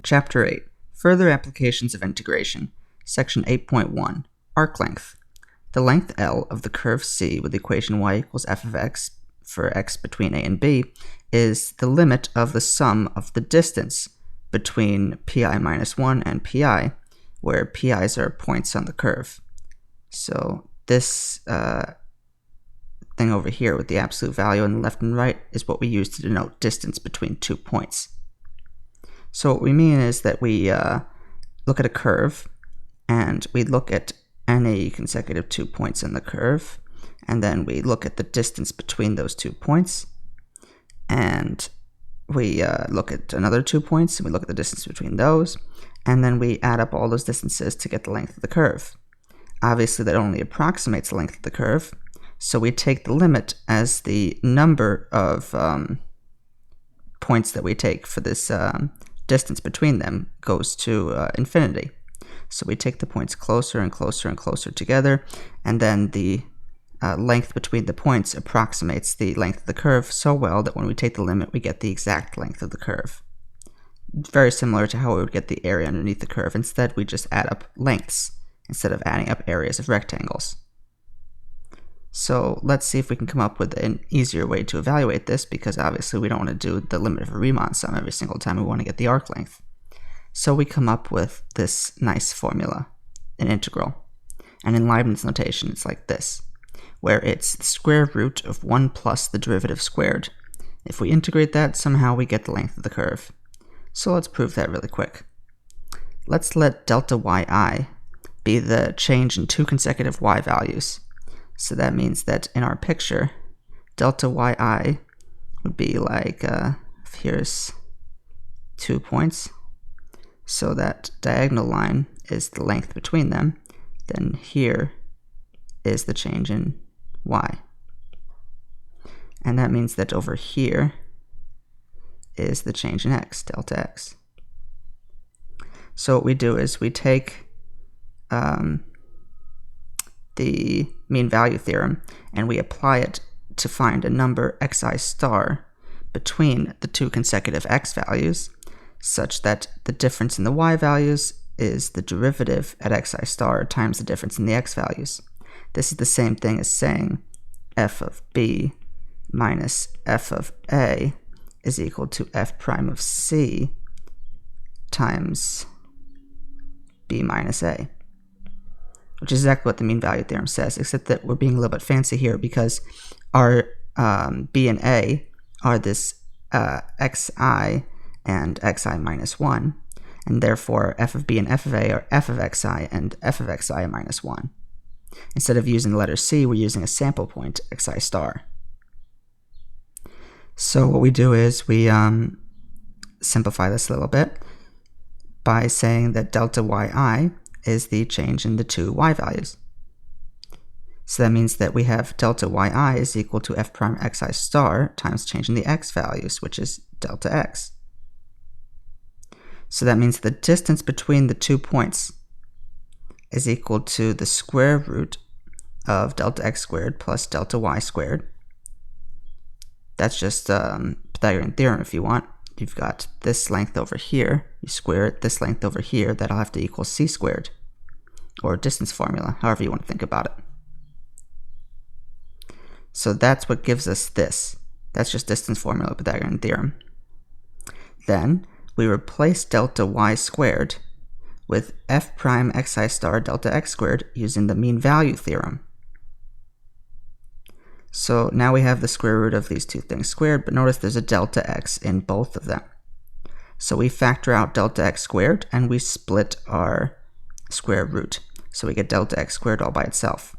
Chapter 8. Further Applications of Integration. Section 8.1. Arc length. The length L of the curve C with the equation y equals f of x for x between a and b is the limit of the sum of the distance between pi minus 1 and pi, where pi's are points on the curve. So this thing over here with the absolute value on the left and right is what we use to denote distance between 2 points. So what we mean is that we look at a curve, and we look at any consecutive 2 points in the curve, and then we look at the distance between those 2 points, and we look at another 2 points, and we look at the distance between those, and then we add up all those distances to get the length of the curve. Obviously, that only approximates the length of the curve, so we take the limit as the number of points that we take for this distance between them goes to infinity. So we take the points closer and closer and closer together, and then the length between the points approximates the length of the curve so well that when we take the limit, we get the exact length of the curve. Very similar to how we would get the area underneath the curve. Instead, we just add up lengths instead of adding up areas of rectangles. So let's see if we can come up with an easier way to evaluate this, because obviously we don't want to do the limit of a Riemann sum every single time we want to get the arc length. So we come up with this nice formula, an integral. And in Leibniz notation, it's like this, where it's the square root of 1 plus the derivative squared. If we integrate that, somehow we get the length of the curve. So let's prove that really quick. Let's let delta yi be the change in 2 consecutive y values. So that means that in our picture, delta yi would be like, if here's 2 points, so that diagonal line is the length between them, then here is the change in y. And that means that over here is the change in x, delta x. So what we do is we take the mean value theorem, and we apply it to find a number xi star between the 2 consecutive x values, such that the difference in the y values is the derivative at xi star times the difference in the x values. This is the same thing as saying f of b minus f of a is equal to f prime of c times b minus a, which is exactly what the mean value theorem says, except that we're being a little bit fancy here because our b and a are this xi and xi minus 1, and therefore f of b and f of a are f of xi and f of xi minus 1. Instead of using the letter c, we're using a sample point, xi star. So what we do is we simplify this a little bit by saying that delta yi is the change in the 2 y values. So that means that we have delta yi is equal to f prime xi star times change in the x values, which is delta x. So that means the distance between the 2 points is equal to the square root of delta x squared plus delta y squared. That's just Pythagorean theorem if you want. You've got this length over here, you square it, this length over here, that'll have to equal c squared, or distance formula, however you want to think about it. So that's what gives us this. That's just distance formula, Pythagorean theorem. Then we replace delta y squared with f prime xi star delta x squared using the mean value theorem. So now we have the square root of these two things squared, but notice there's a delta x in both of them. So we factor out delta x squared, and we split our square root. So we get delta x squared all by itself.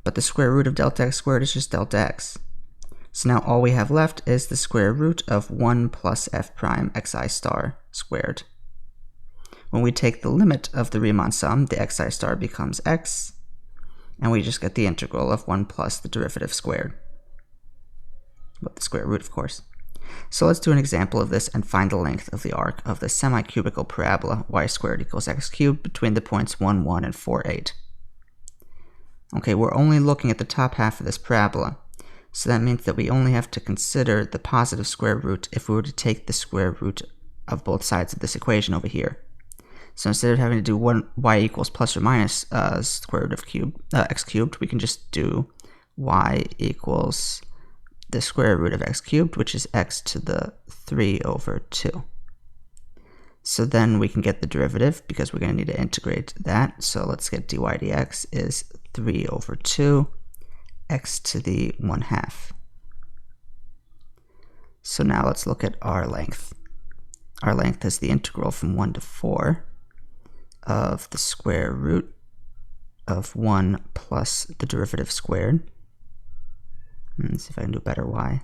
But the square root of delta x squared is just delta x. So now all we have left is the square root of 1 plus f prime xi star squared. When we take the limit of the Riemann sum, the xi star becomes x, and we just get the integral of 1 plus the derivative squared. With the square root, of course. So let's do an example of this and find the length of the arc of the semi-cubical parabola y squared equals x cubed between the points 1, 1, and 4, 8. Okay, we're only looking at the top half of this parabola, so that means that we only have to consider the positive square root if we were to take the square root of both sides of this equation over here. So instead of having to do y equals plus or minus square root of x cubed, we can just do y equals the square root of x cubed, which is x to the 3 over 2. So then we can get the derivative because we're going to need to integrate that. So let's get dy dx is 3 over 2 x to the 1/2. So now let's look at our length. Our length is the integral from 1 to 4 of the square root of 1 plus the derivative squared. Let's see if I can do better y.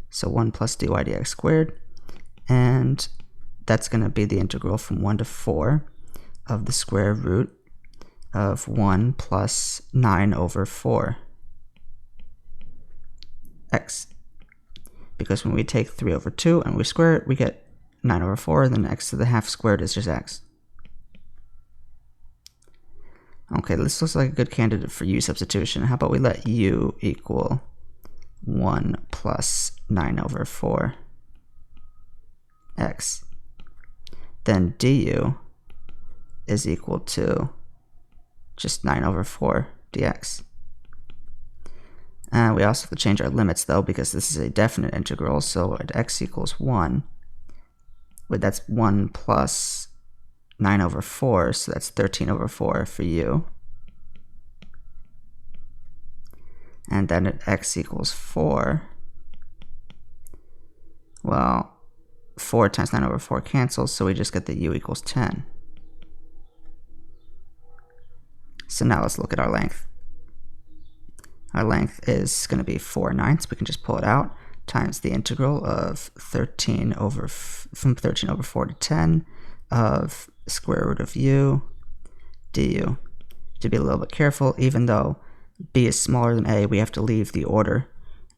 So 1 plus dy dx squared, and that's going to be the integral from 1 to 4 of the square root of 1 plus 9 over 4 x. Because when we take 3 over 2 and we square it, we get 9 over 4, and then x to the half squared is just x. Okay, this looks like a good candidate for u substitution. How about we let u equal 1 plus 9 over 4 x. Then du is equal to just 9 over 4 dx. We also have to change our limits though, because this is a definite integral, so at x equals 1, that's 1 plus 9 over 4, so that's 13 over 4 for u. And then at x equals 4, well, 4 times 9 over 4 cancels, so we just get that u equals 10. So now let's look at our length. Our length is going to be 4/9. We can just pull it out, times the integral of from 13 over 4 to 10 of square root of u du. To be a little bit careful, even though b is smaller than a, we have to leave the order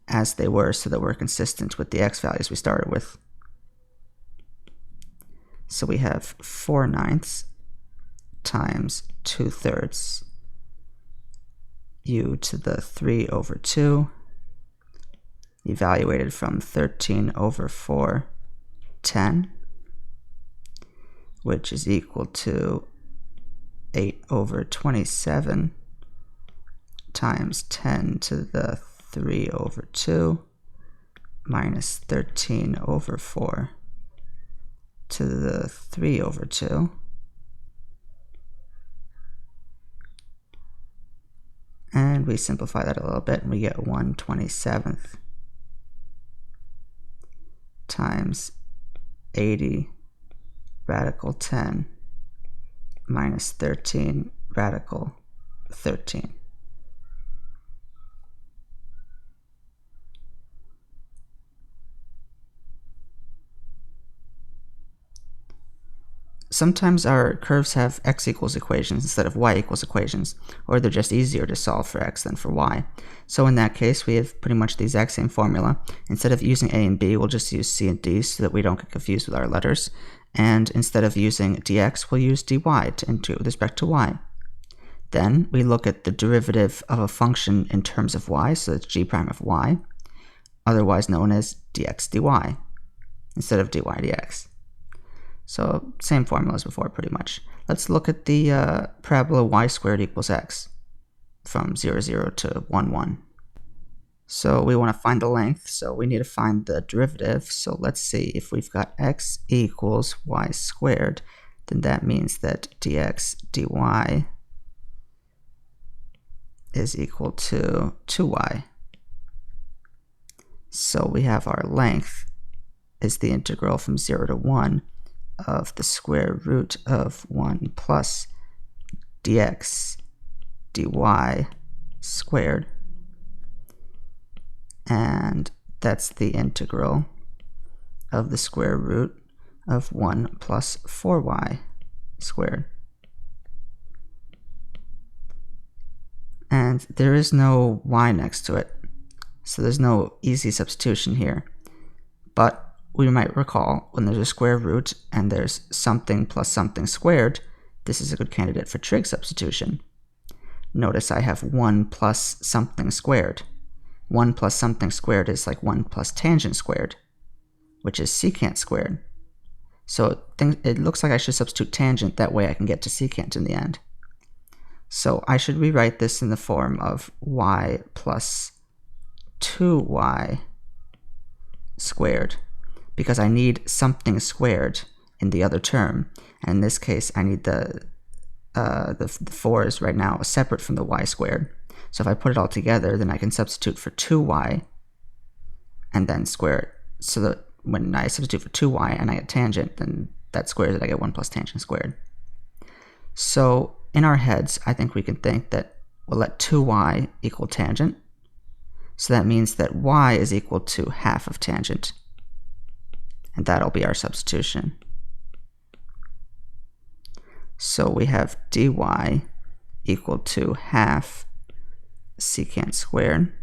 as they were so that we're consistent with the x values we started with. So we have 4/9 times 2/3 u to the 3 over 2, evaluated from 13 over 4, 10, which is equal to 8 over 27 times 10 to the 3 over 2 minus 13 over 4 to the 3 over 2. And we simplify that a little bit, and we get 1/27 times 80 radical 10 minus 13 radical 13. Sometimes our curves have x equals equations instead of y equals equations, or they're just easier to solve for x than for y. So in that case, we have pretty much the exact same formula. Instead of using a and b, we'll just use c and d so that we don't get confused with our letters. And instead of using dx, we'll use dy with respect to y. Then we look at the derivative of a function in terms of y, so it's g prime of y, otherwise known as dx dy, instead of dy dx. So same formula as before, pretty much. Let's look at the parabola y squared equals x from 0, 0 to 1, 1. So we want to find the length, so we need to find the derivative. So let's see, if we've got x equals y squared, then that means that dx dy is equal to 2y. So we have our length is the integral from 0 to 1 of the square root of 1 plus dx dy squared, and that's the integral of the square root of 1 plus 4y squared. And there is no y next to it, so there's no easy substitution here. But we might recall, when there's a square root and there's something plus something squared, this is a good candidate for trig substitution. Notice I have 1 plus something squared. 1 plus something squared is like 1 plus tangent squared. which is secant squared. So it looks like I should substitute tangent, that way I can get to secant in the end. So I should rewrite this in the form of y plus 2y squared, because I need something squared in the other term, and in this case I need the 4's right now separate from the y squared. So if I put it all together, then I can substitute for 2y and then square it, so that when I substitute for 2y and I get tangent, then that squares it, I get 1 plus tangent squared. So in our heads, I think we can think that we'll let 2y equal tangent. So that means that y is equal to half of tangent. And that'll be our substitution. So we have dy equal to half secant squared.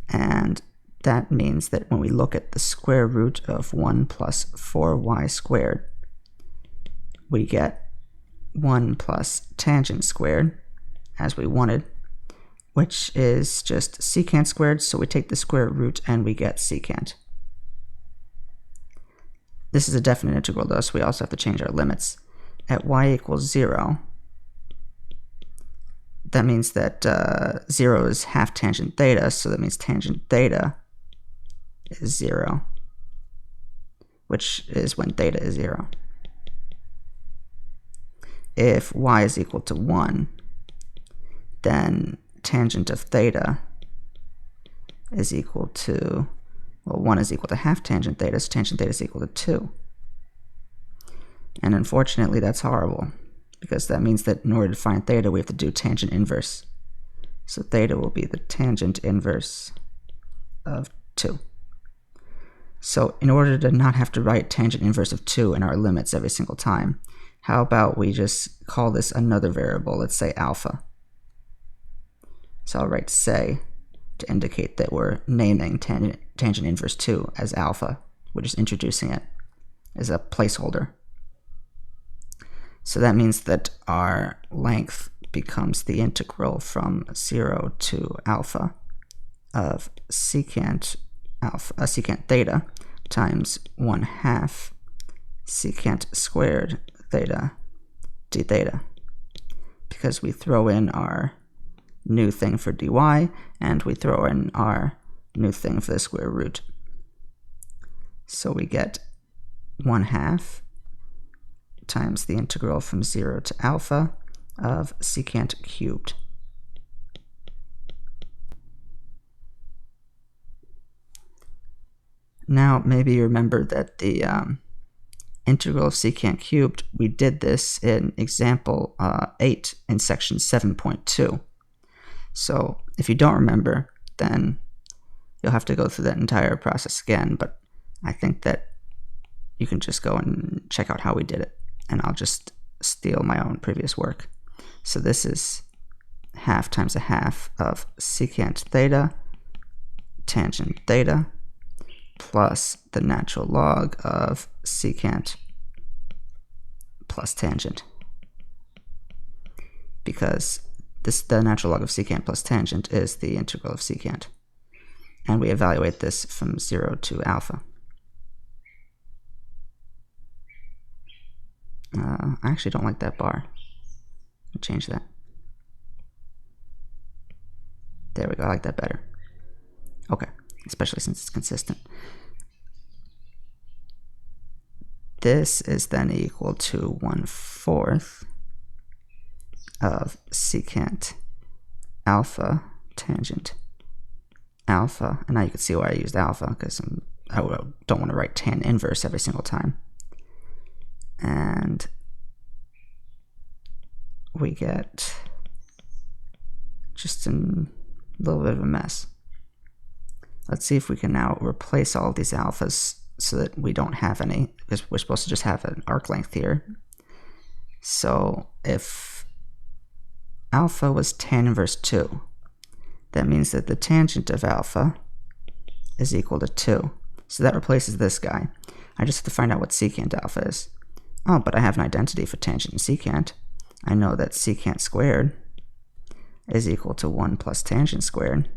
And that means that when we look at the square root of 1 plus 4y squared, we get 1 plus tangent squared, as we wanted, which is just secant squared, so we take the square root and we get secant. This is a definite integral though, so we also have to change our limits. At y equals 0, that means that 0 is half tangent theta, so that means tangent theta is 0, which is when theta is 0. If y is equal to 1, then tangent of theta is equal to, well, 1 is equal to half tangent theta, so tangent theta is equal to 2. And unfortunately, that's horrible, because that means that in order to find theta, we have to do tangent inverse. So theta will be the tangent inverse of 2. So in order to not have to write tangent inverse of 2 in our limits every single time, how about we just call this another variable, let's say alpha. So I'll write say to indicate that we're naming tangent inverse 2 as alpha. We're just introducing it as a placeholder. So that means that our length becomes the integral from 0 to alpha of secant theta times 1/2 secant squared theta d theta, because we throw in our new thing for dy and we throw in our new thing for the square root. So we get 1/2 times the integral from 0 to alpha of secant cubed. Now, maybe you remember that the integral of secant cubed, we did this in example 8 in section 7.2. So if you don't remember, then you'll have to go through that entire process again, but I think that you can just go and check out how we did it, and I'll just steal my own previous work. So this is 1/2 times 1/2 of secant theta tangent theta plus the natural log of secant plus tangent, because the natural log of secant plus tangent is the integral of secant, and we evaluate this from 0 to alpha. I actually don't like that bar. I'll change that. There we go, I like that better. Okay, especially since it's consistent. This is then equal to 1/4 of secant alpha tangent alpha, and now you can see why I used alpha, because I don't want to write tan inverse every single time. And we get just a little bit of a mess. Let's see if we can now replace all of these alphas so that we don't have any, because we're supposed to just have an arc length here. So if alpha was tan inverse 2, that means that the tangent of alpha is equal to 2. So that replaces this guy. I just have to find out what secant alpha is. Oh, but I have an identity for tangent and secant. I know that secant squared is equal to 1 plus tangent squared.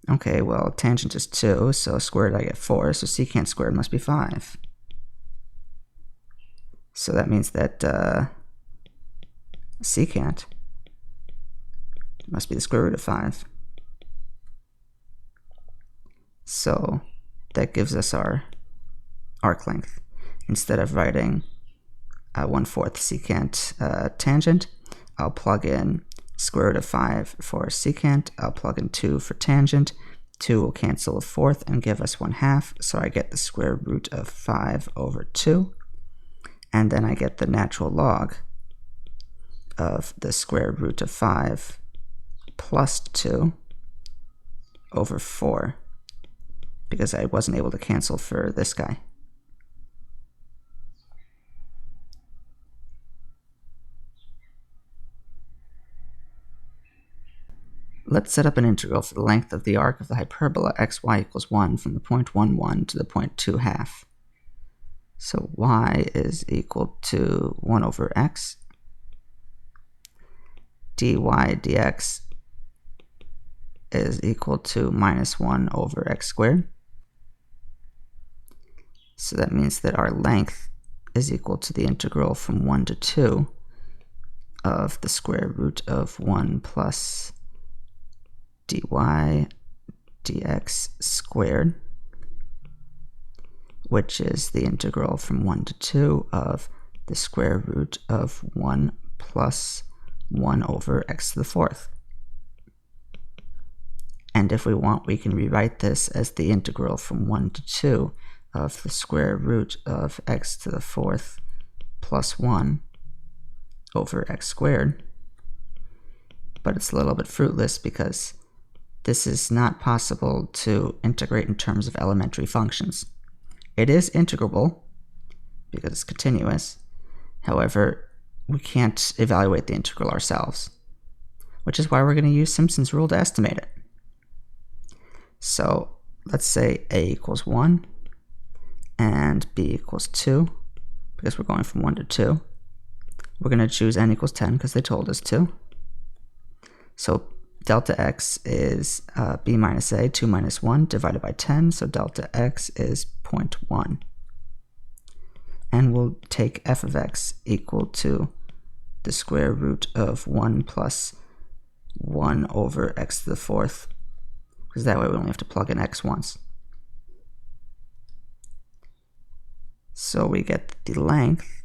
Okay, well, tangent is 2, so squared I get 4, so secant squared must be 5. So that means that secant must be the square root of 5. So that gives us our arc length. Instead of writing 1/4 secant tangent, I'll plug in square root of 5 for secant, I'll plug in 2 for tangent, 2 will cancel a fourth and give us 1/2, so I get the square root of 5 over 2, and then I get the natural log of the square root of 5 plus 2 over 4, because I wasn't able to cancel for this guy. Let's set up an integral for the length of the arc of the hyperbola xy equals 1 from the point 1, 1 to the point 2 half. So y is equal to 1 over x. dy dx is equal to minus 1 over x squared. So that means that our length is equal to the integral from 1 to 2 of the square root of 1 plus dy dx squared, which is the integral from 1 to 2 of the square root of 1 plus 1 over x to the fourth. And if we want, we can rewrite this as the integral from 1 to 2 of the square root of x to the fourth plus 1 over x squared. But it's a little bit fruitless because this is not possible to integrate in terms of elementary functions. It is integrable because it's continuous. However, we can't evaluate the integral ourselves, which is why we're going to use Simpson's rule to estimate it. So let's say a equals 1 and b equals 2, because we're going from 1 to 2. We're going to choose n equals 10 because they told us to. So delta x is b minus a, 2 minus 1, divided by 10, so delta x is 0.1. And we'll take f of x equal to the square root of 1 plus 1 over x to the fourth, because that way we only have to plug in x once. So we get the length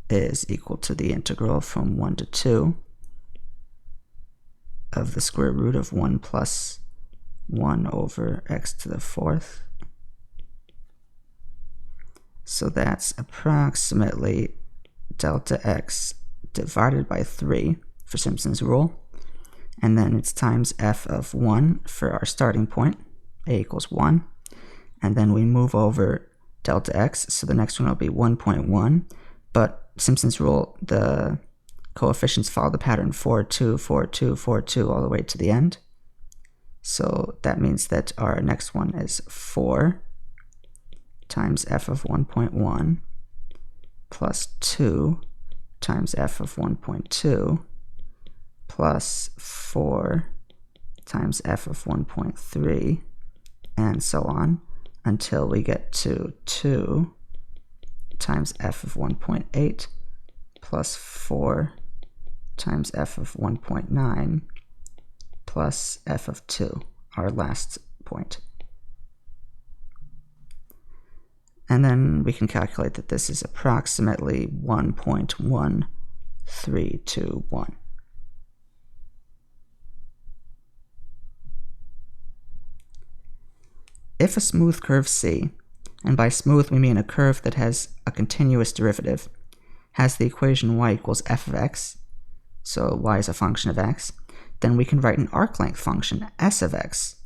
is equal to the integral from 1 to 2 of the square root of 1 plus 1 over x to the fourth. So that's approximately delta x divided by 3 for Simpson's rule. And then it's times f of 1 for our starting point, a equals 1. And then we move over delta x, so the next one will be 1.1. But Simpson's rule, the coefficients follow the pattern 4, 2, 4, 2, 4, 2 all the way to the end. So that means that our next one is 4 times f of 1.1 plus 2 times f of 1.2 plus 4 times f of 1.3, and so on until we get to 2 times f of 1.8 plus 4 times f of 1.9 plus f of 2, our last point. And then we can calculate that this is approximately 1.1321. If a smooth curve C, and by smooth we mean a curve that has a continuous derivative, has the equation y equals f of x, so y is a function of x, then we can write an arc length function, s of x,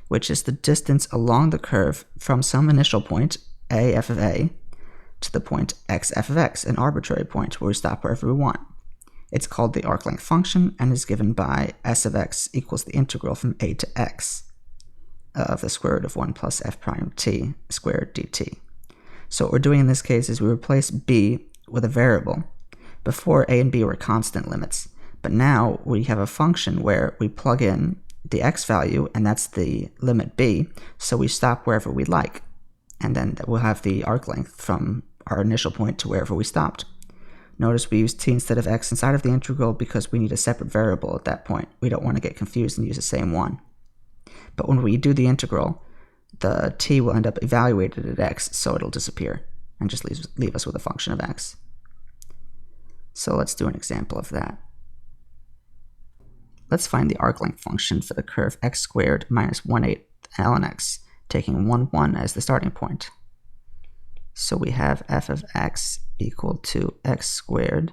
which is the distance along the curve from some initial point, a f of a, to the point x f of x, an arbitrary point where we stop wherever we want. It's called the arc length function and is given by s of x equals the integral from a to x of the square root of 1 plus f prime t squared dt. So what we're doing in this case is we replace b with a variable. Before a and b were constant limits, but now we have a function where we plug in the x value, and that's the limit b, so we stop wherever we like. And then we'll have the arc length from our initial point to wherever we stopped. Notice we use t instead of x inside of the integral because we need a separate variable at that point. We don't want to get confused and use the same one. But when we do the integral, the t will end up evaluated at x, so it'll disappear and just leave us with a function of x. So let's do an example of that. Let's find the arc length function for the curve x squared minus 1/8 ln x, taking 1, 1 as the starting point. So we have f of x equal to x squared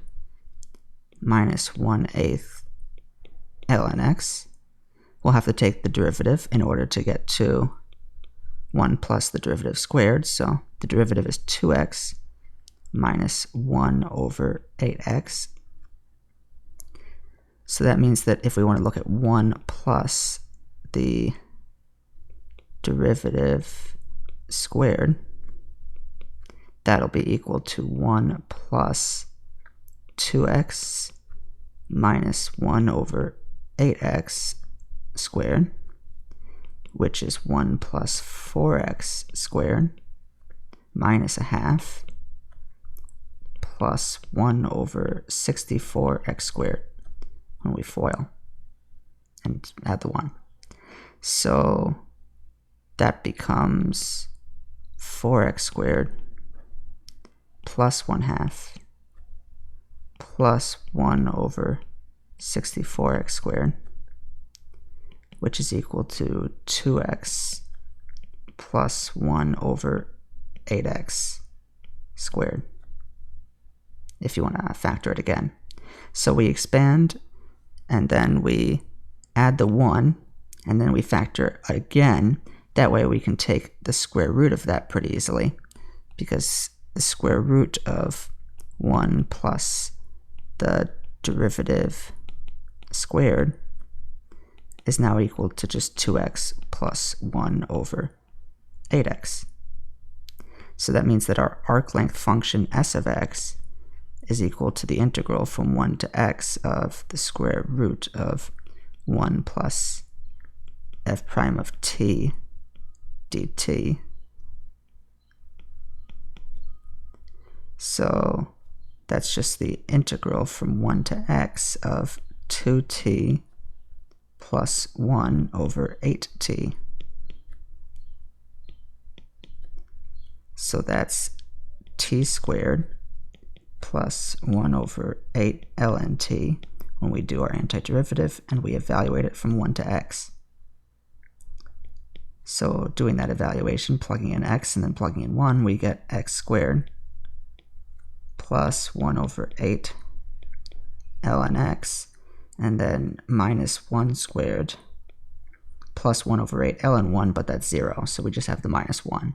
minus 1/8 ln x. We'll have to take the derivative in order to get to 1 plus the derivative squared. So the derivative is 2x minus 1 over 8x. So that means that if we want to look at 1 plus the derivative squared, that'll be equal to 1 plus 2x minus 1 over 8x squared, which is 1 plus 4x squared minus a half plus 1 over 64x squared when we FOIL and add the 1. So that becomes 4x squared plus 1/2 plus 1 over 64x squared, which is equal to 2x plus 1 over 8x squared, if you want to factor it again. So we expand, and then we add the 1, and then we factor again. That way we can take the square root of that pretty easily, because the square root of 1 plus the derivative squared is now equal to just 2x plus 1 over 8x. So that means that our arc length function s of x is equal to the integral from 1 to x of the square root of 1 plus f prime of t dt. So that's just the integral from 1 to x of 2t plus 1 over 8t. So that's t squared plus 1 over 8 ln t when we do our antiderivative and we evaluate it from 1 to x. So doing that evaluation, plugging in x and then plugging in 1, we get x squared plus 1 over 8 ln x, and then minus 1 squared plus 1 over 8 ln 1, but that's 0, so we just have the minus 1.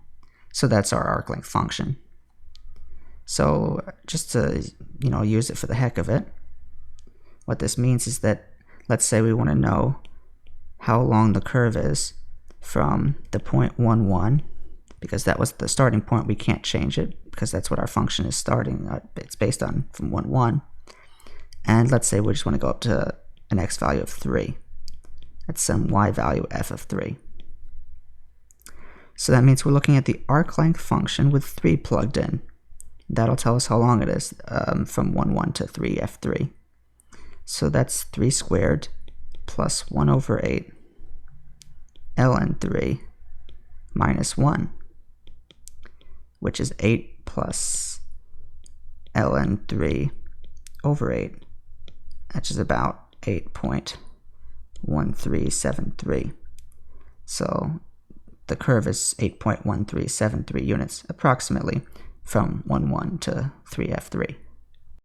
So that's our arc length function. So just to use it for the heck of it, what this means is that, let's say we want to know how long the curve is from the point 1, 1, because that was the starting point. We can't change it because that's what our function is starting. It's based on from 1, 1. And let's say we just want to go up to an x value of 3. That's some y value f of 3. So that means we're looking at the arc length function with 3 plugged in. That'll tell us how long it is from 1, 1 to 3 f3. So that's 3 squared plus 1 over 8 ln 3 minus 1, which is 8 plus ln 3 over 8, which is about 8.1373. So the curve is 8.1373 units approximately from 1, 1 to 3 f3.